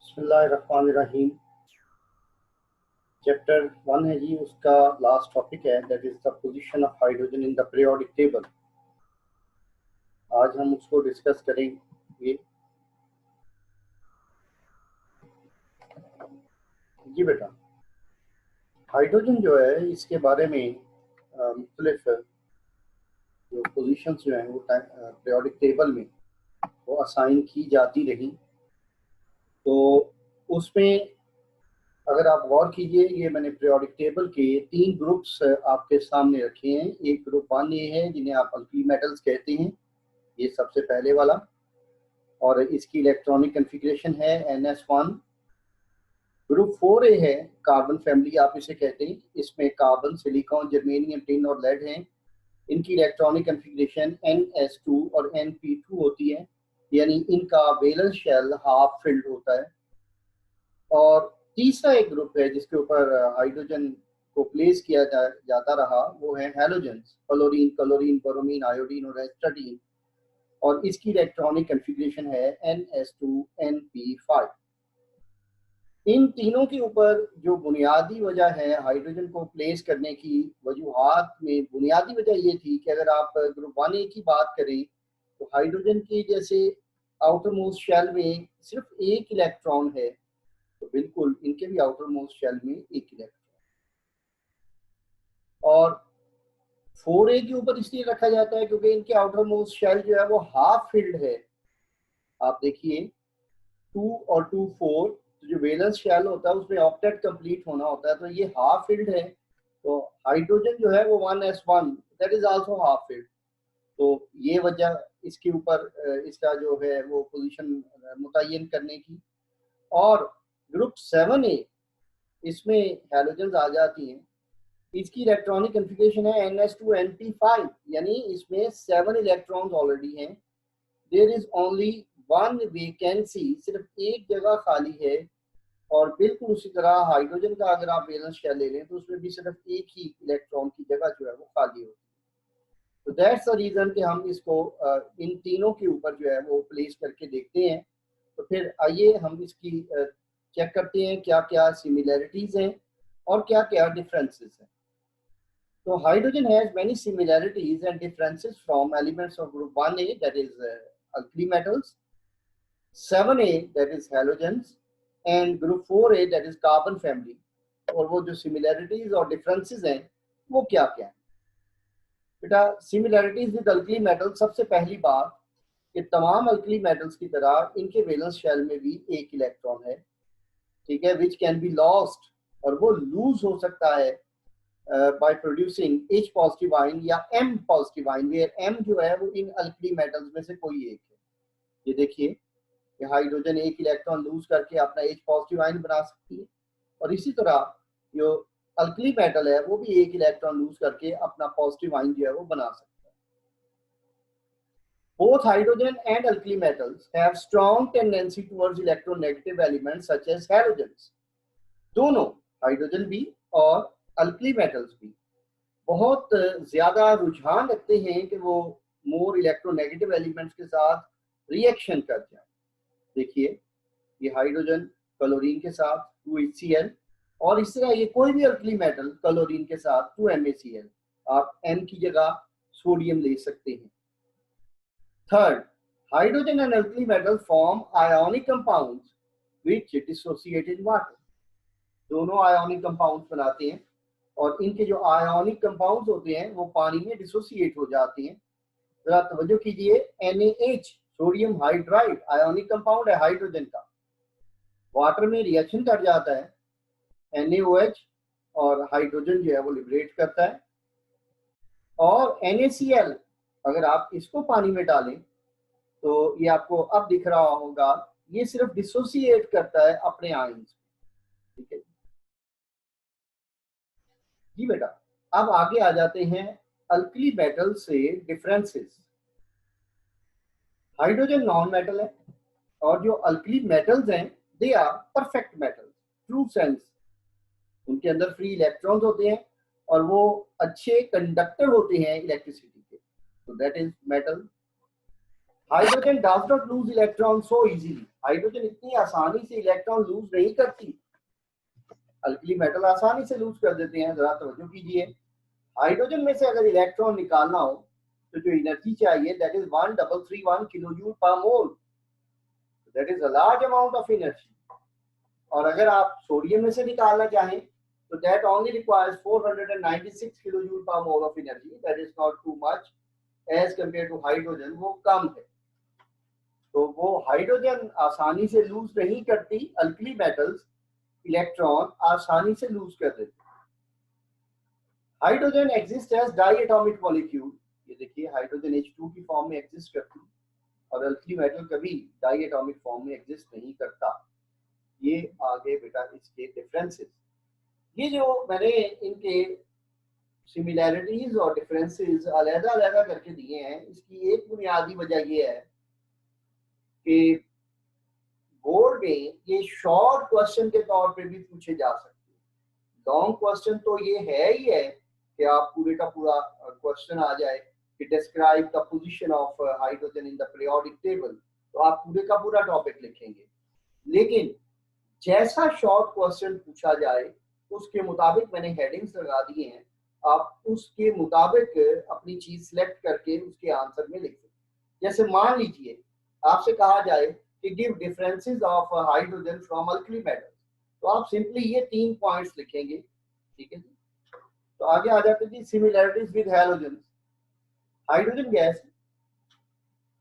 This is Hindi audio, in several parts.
बिस्मिल्लाहिर्रहमानिर्रहीम। चैप्टर 1 है जी, उसका लास्ट टॉपिक है, that is the position of hydrogen in the periodic table. आज हम उसको डिस्कस करेंगे। जी बेटा, हाइड्रोजन जो है इसके बारे में मुख्तलिफ जो पोजीशंस जो हैं वो पीरियोडिक टेबल में वो असाइन की जाती रही। तो उसमें अगर आप गौर कीजिए, ये मैंने पीरियोडिक टेबल के 3 ग्रुप्स आपके सामने रखे हैं। एक ग्रुप 1 ये है जिन्हें आप अल्कील मेटल्स कहते हैं, ये सबसे पहले वाला, और इसकी इलेक्ट्रॉनिक कॉन्फ़िगरेशन है NS1। ग्रुप 4A है कार्बन फैमिली आप इसे कहते हैं, इसमें कार्बन, सिलिकॉन, जर्मेनियम, टिन और लेड हैं। इनकी इलेक्ट्रॉनिक कॉन्फ़िगरेशन NS2 और NP2 होती है, यानी इनका वैलेंस शेल हाफ फिल्ड होता है। और तीसरा एक ग्रुप है जिसके ऊपर हाइड्रोजन को प्लेस किया जाता रहा, वो है हैलोजेंस, क्लोरीन, ब्रोमीन, आयोडीन और एस्टाडीन, और इसकी इलेक्ट्रॉनिक कॉन्फ़िगरेशन है NS2NP5। इन तीनों के ऊपर जो बुनियादी वजह है हाइड्रोजन को प्लेस करने की वजूहात में, बुनियादी वजह ये थी कि अगर आप ग्रुप 1A की बात करें तो हाइड्रोजन की जैसे आउटर मोस्ट शेल में सिर्फ एक इलेक्ट्रॉन है, तो बिल्कुल इनके भी आउटर मोस्ट शेल में एक इलेक्ट्रॉन। और 4A के ऊपर इसलिए रखा जाता है क्योंकि इनके आउटर मोस्ट शेल जो है वो हाफ फिल्ड है। आप देखिए 2 और 2 4, तो जो वैलेंस शेल होता है उसमें ऑक्टेट कंप्लीट होना होता है, तो ये हाफ फिल्ड है। तो हाइड्रोजन जो है वो 1s1 that is also half filled. तो ये वजह इसके ऊपर इसका जो है वो पोजीशन मुतय्यन करने की। और ग्रुप 7A, इसमें हैलोजेंस आ जाती हैं। इसकी इलेक्ट्रॉनिक कॉन्फ़िगरेशन है NS2NP5, यानी इसमें 7 इलेक्ट्रॉन्स ऑलरेडी हैं। देयर इज ओनली 1 वैकेंसी, सिर्फ एक जगह खाली है। और बिल्कुल उसी तरह हाइड्रोजन का अगर आप वैलेंस शेल ले लें तो उसमें भी सिर्फ एक ही इलेक्ट्रॉन की जगह जो है वो खाली होती है। तो दैट्स द रीजन कि हम इसको इन तीनों के ऊपर जो है वो प्लेस करके देखते हैं। तो फिर आइए हम इसकी चेक करते हैं क्या क्या सिमिलैरिटीज हैं और क्या क्या डिफरेंसेस हैं। So hydrogen has many similarities and differences from elements of group 1A, that is alkali metals, 7A, that is halogens, and group 4A, that is carbon family. और वो जो similarities और differences हैं वो क्या क्या हैं? बेटा, similarities with alkali metals, सबसे पहली बात कि तमाम अल्कली मेटल्स की तरह इनके वैलेंस शेल में भी एक इलेक्ट्रॉन है, ठीक है, विच कैन बी लॉस्ट, और वो लूज हो सकता है by producing H positive ion या M positive ion, where M जो है वो इन अल्कली मेटल्स में से कोई एक है। ये देखिए कि हाइड्रोजन एक इलेक्ट्रॉन लूज करके अपना H पॉजिटिव आयन बना सकती है, और इसी तरह जो अल्कली मेटल है वो भी एक इलेक्ट्रॉन लूज करके अपना पॉजिटिव आयन जो है वो बना सकता है। Both hydrogen and alkali metals have strong tendency towards electronegative elements such as halogens. दोनों हाइड्रोजन भी और अल्कली मेटल्स भी बहुत ज्यादा रुझान रखते हैं कि वो मोर इलेक्ट्रोनेगेटिव एलिमेंट्स के साथ रिएक्शन कर जाए। देखिए ये हाइड्रोजन क्लोरीन के साथ 2HCl, और इस तरह ये कोई भी अल्कली मेटल क्लोरीन के साथ 2MaCl, आप M की जगह सोडियम ले सकते हैं। Third, hydrogen and alkali metal form ionic compounds which dissociate in water. दोनों आयोनिक कंपाउंड्स बनाते हैं, और इनके जो आयोनिक कंपाउंड्स होते हैं वो पानी में डिसोसिएट हो जाते हैं। जरा तवज्जो कीजिए, NaH sodium hydride ionic compound है हाइड्रोजन का, वाटर में रिएक्शन कर जाता है, NaOH और हाइड्रोजन जो है वो लिबरेट करता है। और NaCl अगर आप इसको पानी में डालें तो ये आपको अब दिख रहा होगा, ये सिर्फ डिसोसिएट करता है अपने आयंस, ठीक है जी बेटा। अब आगे आ जाते हैं अल्कली मेटल से डिफरेंसेस। हाइड्रोजन नॉन मेटल है, और जो अल्कली मेटल्स हैं they are perfect metals, true sense, उनके अंदर फ्री इलेक्ट्रॉन्स होते हैं और वो अच्छे कंडक्टर होते हैं इलेक्ट्रिसिटी के, तो that is metal. Hydrogen does not lose electron so easily, hydrogen इतनी आसानी से इलेक्ट्रॉन लूज नहीं करती, अल्कली मेटल आसानी से लूज कर देते हैं। जरा तवज्जो कीजिए, हाइड्रोजन में से अगर इलेक्ट्रॉन निकालना हो तो जो एनर्जी चाहिए that is 1331 kilo joule per mole, that is a large amount of energy. और अगर आप सोडियम में से निकालना चाहें तो that only requires 496 kilo joule per mole of energy, that is not too much as compare to hydrogen, वो कम है। तो वो हाइड्रोजन आसानी से लूज नहीं करती, अल्कली मेटल्स इलेक्ट्रॉन आसानी से लूज कर देते। Hydrogen exist as diatomic molecule, ये देखिए हाइड्रोजन H2 की फॉर्म में एग्जिस्ट करती और अल्कली मेटल कभी डाई एटॉमिक फॉर्म में एग्जिस्ट नहीं करता। ये आगे बेटा इसके डिफरेंसेस, ये जो मैंने इनके सिमिलैरिटीज और डिफरेंसेस अलग-अलग करके दिए हैं, इसकी एक बुनियादी वजह ये है कि बोर्ड में ये शॉर्ट क्वेश्चन के तौर पे भी पूछे जा सकते हैं। लॉन्ग क्वेश्चन तो ये है ही है कि आप पूरे का पूरा क्वेश्चन आ जाए कि describe the position of hydrogen in the periodic table, तो आप पूरे का पूरा टॉपिक लिखेंगे। लेकिन जैसा शॉर्ट क्वेश्चन पूछा जाए उसके मुताबिक मैंने हेडिंग्स लगा दिए हैं, आप उसके मुताबिक अपनी चीज सिलेक्ट करके उसके आंसर में लिख सकते। जैसे मान लीजिए आपसे कहा जाए कि give differences of hydrogen from alkali metals, तो आप सिंपली ये 3 पॉइंट्स लिखेंगे, ठीक है जी। तो आगे आ जाते जी similarities with halogen. Hydrogen gas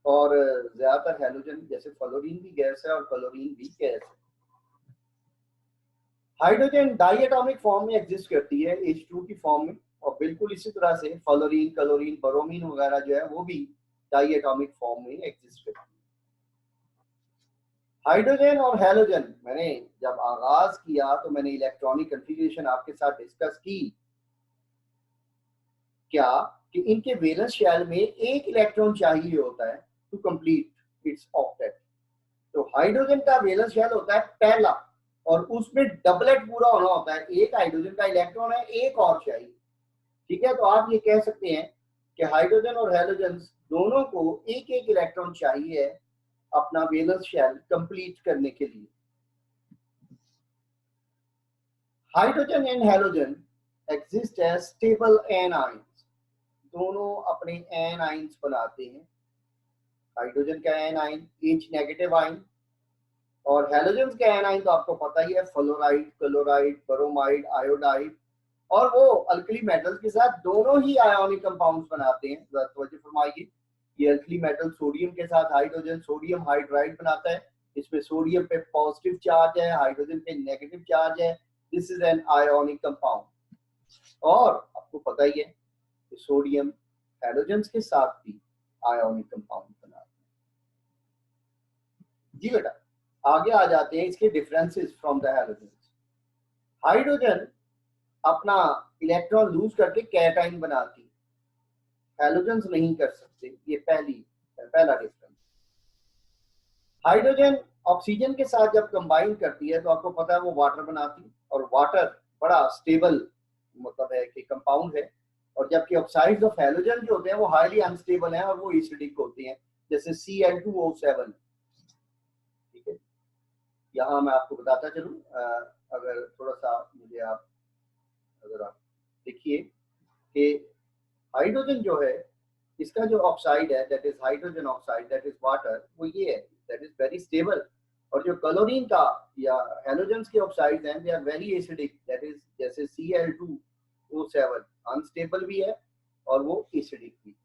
और ज्यादातर हैलोजन जैसे फ्लोरीन भी गैस है और क्लोरीन भी गैस है। हाइड्रोजन डाई एटॉमिक फॉर्म में एग्जिस्ट करती है H2 की फॉर्म में, और बिल्कुल इसी तरह से फ्लोरीन, क्लोरीन, ब्रोमीन वगैरह जो है वो भी डाई एटॉमिक फॉर्म में एग्जिस्ट करती है। हाइड्रोजन और हैलोजन मैंने जब आगाज किया तो मैंने इलेक्ट्रॉनिक कॉन्फ़िगरेशन आपके साथ डिस्कस की, क्या कि इनके वैलेंस शेल में एक इलेक्ट्रॉन चाहिए होता है टू कंप्लीट इट्स ऑक्टेट। तो हाइड्रोजन का वैलेंस शेल होता है पहला और उसमें डबलेट पूरा होना होता है, एक हाइड्रोजन का इलेक्ट्रॉन है, एक और चाहिए, ठीक है। तो आप ये कह सकते हैं कि हाइड्रोजन और हैलोजन दोनों को एक एक इलेक्ट्रॉन चाहिए अपना वैलेंस शेल कंप्लीट करने के लिए। Hydrogen and halogen exist as stable anions, दोनों अपने एनाइंस बनाते हैं। हाइड्रोजन का एनाइन H नेगेटिव आइन और हैलोजन का एनाइन तो आपको पता ही है, फ्लोराइड, क्लोराइड, ब्रोमाइड, आयोडाइड, और वो अल्कली मेटल्स के साथ दोनों ही आयोनिक कंपाउंड्स बनाते हैं। तवज्जो फरमाइए, ये अल्कली मेटल सोडियम के साथ हाइड्रोजन सोडियम हाइड्राइड बनाता है, इसमें सोडियम पे पॉजिटिव चार्ज है, हाइड्रोजन पे नेगेटिव चार्ज है, this is an ionic compound. और आपको पता ही है कि सोडियम हाइड्रोजन के साथ भी आयोनिक कंपाउंड बनाता है। जी बेटा आगे आ जाते हैं इसके differences from the hydrogen. Hydrogen अपना इलेक्ट्रॉन लूज करके कैटाइन बनाती, हैलोजन नहीं कर सकते, ये पहला डिफरेंस। हाइड्रोजन ऑक्सीजन के साथ जब कंबाइन करती है तो आपको पता है वो वाटर बनाती, और वाटर बड़ा स्टेबल मतलब है कि कंपाउंड है, और जबकि ऑक्साइड्स ऑफ हैलोजन जो होते हैं वो हाईली अनस्टेबल हैं और वो एसिडिक होती हैं, जैसे Cl2O7, ठीक है। यहाँ मैं आपको बताता चलूं, अगर थोड़ा सा मुझे आप अगर आप देखिए कि हाइड्रोजन जो है इसका जो ऑक्साइड है that is hydrogen oxide, that is water, वो ये है, दैट इज वेरी स्टेबल। और जो क्लोरीन का या हैलोजेंस के ऑक्साइड्स हैं they are very acidic, that is जैसे Cl2O7 अनस्टेबल भी है और वो एसिडिक भी।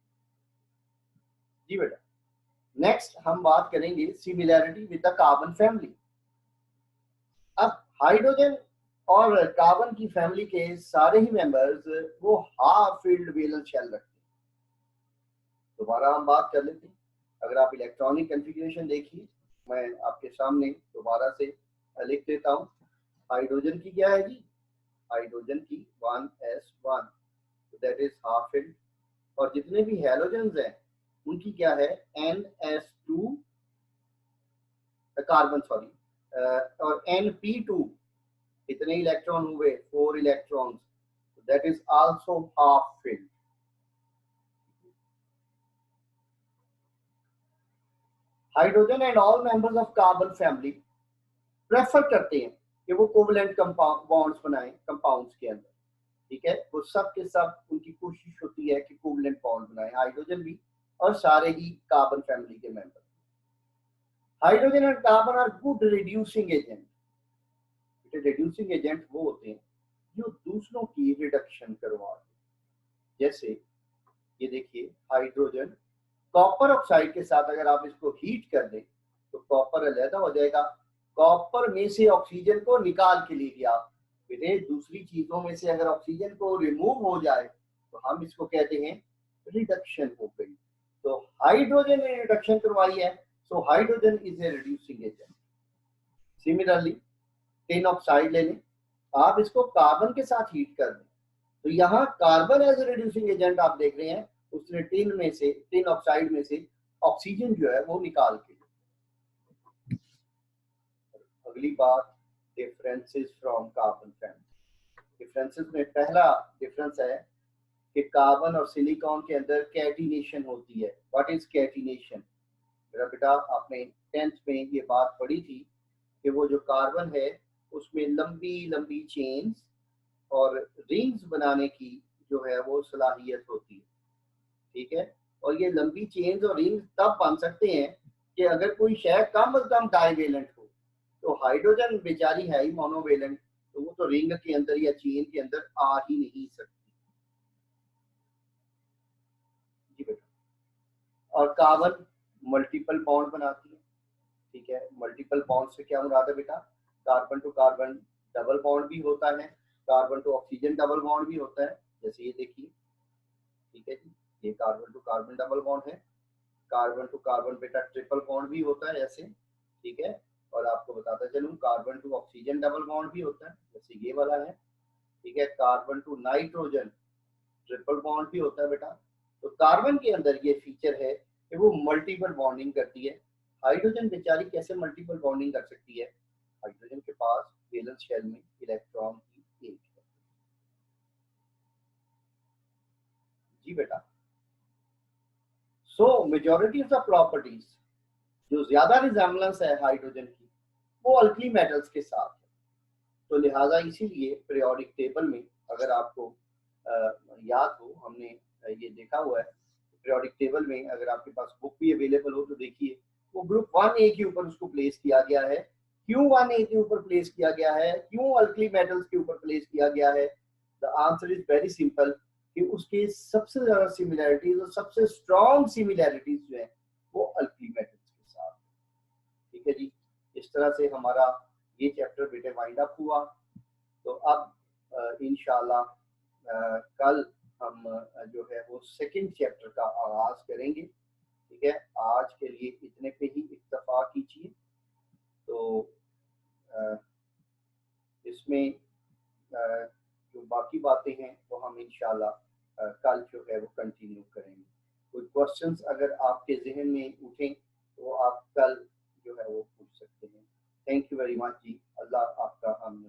जी बेटा नेक्स्ट हम बात करेंगे similarity with the carbon family. अब हाइड्रोजन और कार्बन की फैमिली के सारे ही मेंबर्स वो हाफ फिल्ड वैलेंस शेल रखते हैं। दोबारा हम बात कर लेते हैं, अगर आप इलेक्ट्रॉनिक कॉन्फ़िगरेशन देखिए, मैं आपके सामने दोबारा से लिख देता हूँ। हाइड्रोजन की क्या है जी, हाइड्रोजन की 1s1, that is half filled, और जितने भी हैलोजेंस हैं उनकी क्या है Ns2 कार्बन सॉरी, और Np2 कितने इलेक्ट्रॉन हुए 4 electrons, that is also half filled. Hydrogen and all members of carbon family prefer करते हैं कि वो कोवलेंट बॉन्ड्स बनाएं कंपाउंड्स के अंदर, ठीक है। वो सब के सब उनकी कोशिश होती है कि कोवलेंट बॉन्ड बनाएं, हाइड्रोजन भी और सारे ही कार्बन फैमिली के member. Hydrogen and carbon are good reducing agent. Reducing agent वो होते हैं जो दूसरों की रिडक्शन करवाते हैं। जैसे ये देखिए, हाइड्रोजन कॉपर ऑक्साइड के साथ अगर आप इसको हीट कर दें तो कॉपर अलग हो जाएगा। कॉपर में से ऑक्सीजन को निकाल के ले गया। बेटे दूसरी चीजों में से अगर ऑक्सीजन को रिमूव हो जाए तो हम इसको कहते हैं रिडक्शन हो गई। तो हाइड्रोजन ने रिडक्शन करवाई है, so hydrogen is a reducing agent. Similarly tin oxide ले लें, आप इसको कार्बन के साथ हीट कर दें तो यहाँ carbon as a reducing agent आप देख रहे हैं, उसने टिन ऑक्साइड में से ऑक्सीजन जो है वो निकाल के। अगली बात, differences from carbon family. Differences में पहला डिफरेंस है कि कार्बन और सिलिकॉन के अंदर कैटिनेशन होती है। What is catenation? मेरा बेटा आपने 10th में ये बात पढ़ी थी कि वो जो कार्बन है उसमें लंबी लंबी चेन्स और रिंग्स बनाने की जो है वो सलाहियत होती है, ठीक है। और ये लंबी चेन्स और रिंग्स तब बन सकते हैं कि अगर कोई शय कम से कम डाइवेलेंट हो। तो हाइड्रोजन बेचारी है ही मोनोवेलेंट, तो वो तो रिंग के अंदर या चेन के अंदर आ ही नहीं सकती। जी बेटा। और कार्बन मल्टीपल बॉन्ड बनाती है, ठीक है। मल्टीपल बॉन्ड से क्या मुराद है बेटा? Carbon to carbon double bond भी होता है, carbon to oxygen double bond भी होता है। जैसे ये देखिए, ठीक है जी, ये carbon to carbon double bond है। कार्बन टू कार्बन बेटा ट्रिपल बॉन्ड भी होता है ऐसे, ठीक है। और आपको बताता चलूं carbon to oxygen double bond भी होता है, जैसे ये वाला है, ठीक है। Carbon to nitrogen triple bond भी होता है बेटा। तो कार्बन के अंदर ये फीचर है कि वो मल्टीपल बॉन्डिंग करती है। हाइड्रोजन बेचारी कैसे मल्टीपल बॉन्डिंग कर सकती है? हाइड्रोजन के पास वैलेंस शेल में इलेक्ट्रॉन की एक है। जी बेटा। सो मेजॉरिटी ऑफ द प्रॉपर्टीज, जो ज्यादा रिजेम्बलेंस है हाइड्रोजन की, वो अल्कली मेटल्स के साथ है। तो लिहाजा इसीलिए पीरियोडिक टेबल में अगर आपको याद हो, हमने ये देखा हुआ है, पीरियोडिक टेबल में अगर आपके पास बुक भी अवेलेबल हो तो देखिए वो ग्रुप 1A के ऊपर उसको प्लेस किया गया है। क्यों 1A के ऊपर प्लेस किया गया है, क्यों अल्कली मेटल्स के ऊपर प्लेस किया गया है? The answer is very simple कि उसके सबसे ज्यादा सिमिलैरिटीज और सबसे स्ट्रॉन्ग सिमिलैरिटीज जो है वो अल्कली मेटल्स के साथ, ठीक है जी। इस तरह से हमारा ये चैप्टर बेटे वाइंड अप हुआ। तो अब इंशाल्लाह कल हम जो है वो सेकंड चैप्टर का आगाज करेंगे, ठीक है। आज के लिए इतने पे ही इक्तफा कीजिए। तो इसमें जो बाकी बातें हैं वो हम इंशाल्लाह कल जो है वो कंटिन्यू करेंगे। कोई क्वेश्चंस अगर आपके जहन में उठें तो आप कल जो है वो पूछ सकते हैं। थैंक यू वेरी मच जी। अल्लाह आपका हम